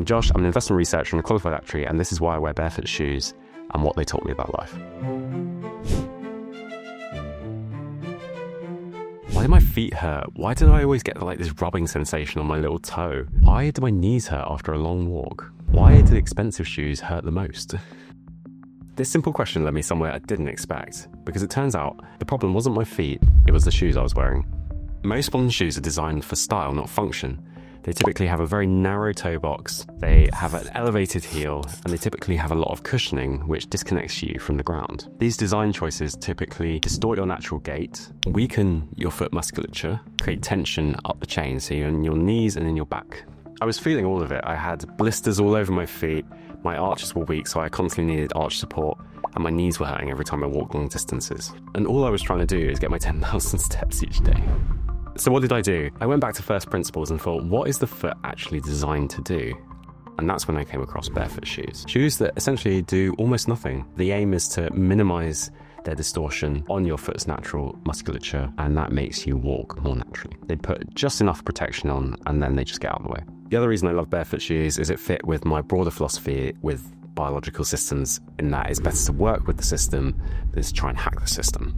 I'm Josh, I'm an investment researcher and a qualified actuary, and this is why I wear barefoot shoes and what they taught me about life. Why do my feet hurt? Why did I always get this rubbing sensation on my little toe? Why do my knees hurt after a long walk? Why do expensive shoes hurt the most? This simple question led me somewhere I didn't expect, because it turns out the problem wasn't my feet, it was the shoes I was wearing. Most modern shoes are designed for style, not function. They typically have a very narrow toe box, they have an elevated heel, and they typically have a lot of cushioning, which disconnects you from the ground. These design choices typically distort your natural gait, weaken your foot musculature, create tension up the chain, so you're in your knees and in your back. I was feeling all of it. I had blisters all over my feet, my arches were weak, so I constantly needed arch support, and my knees were hurting every time I walked long distances. And all I was trying to do is get my 10,000 steps each day. So what did I do? I went back to first principles and thought, what is the foot actually designed to do? And that's when I came across barefoot shoes. Shoes that essentially do almost nothing. The aim is to minimize their distortion on your foot's natural musculature, and that makes you walk more naturally. They put just enough protection on, and then they just get out of the way. The other reason I love barefoot shoes is it fit with my broader philosophy with biological systems, in that it's better to work with the system than to try and hack the system.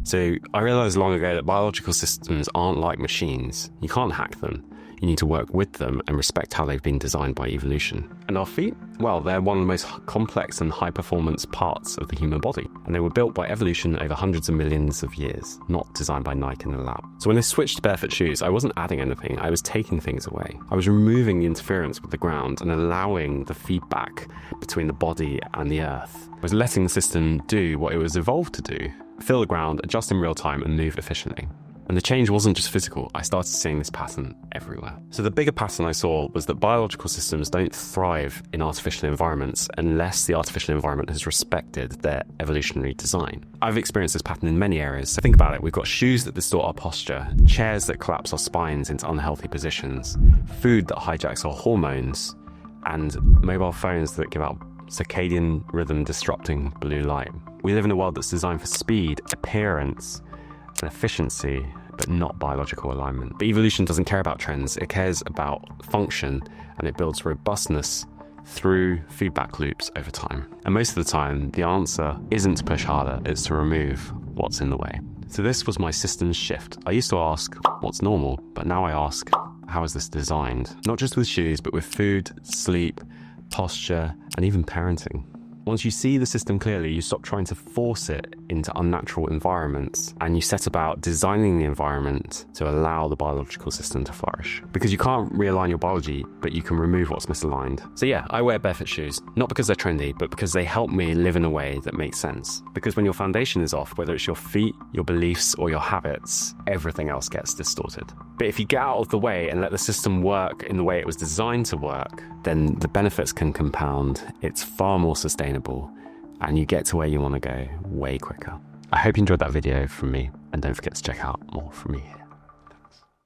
So I realized long ago that biological systems aren't like machines. You can't hack them. You need to work with them and respect how they've been designed by evolution. And our feet? Well, they're one of the most complex and high-performance parts of the human body. And they were built by evolution over hundreds of millions of years, not designed by Nike in the lab. So when I switched to barefoot shoes, I wasn't adding anything, I was taking things away. I was removing the interference with the ground and allowing the feedback between the body and the earth. I was letting the system do what it was evolved to do: feel the ground, adjust in real time, and move efficiently. And the change wasn't just physical, I started seeing this pattern everywhere. So the bigger pattern I saw was that biological systems don't thrive in artificial environments unless the artificial environment has respected their evolutionary design. I've experienced this pattern in many areas. So think about it, we've got shoes that distort our posture, chairs that collapse our spines into unhealthy positions, food that hijacks our hormones, and mobile phones that give out circadian rhythm disrupting blue light. We live in a world that's designed for speed, appearance, and efficiency, but not biological alignment. But evolution doesn't care about trends, it cares about function, and it builds robustness through feedback loops over time. And most of the time, the answer isn't to push harder, it's to remove what's in the way. So this was my systems shift. I used to ask, what's normal? But now I ask, how is this designed? Not just with shoes, but with food, sleep, posture, and even parenting. Once you see the system clearly, you stop trying to force it into unnatural environments, and you set about designing the environment to allow the biological system to flourish. Because you can't realign your biology, but you can remove what's misaligned. So yeah, I wear barefoot shoes, not because they're trendy, but because they help me live in a way that makes sense. Because when your foundation is off, whether it's your feet, your beliefs, or your habits, everything else gets distorted. But if you get out of the way and let the system work in the way it was designed to work, then the benefits can compound, it's far more sustainable, and you get to where you want to go way quicker. I hope you enjoyed that video from me, and don't forget to check out more from me here.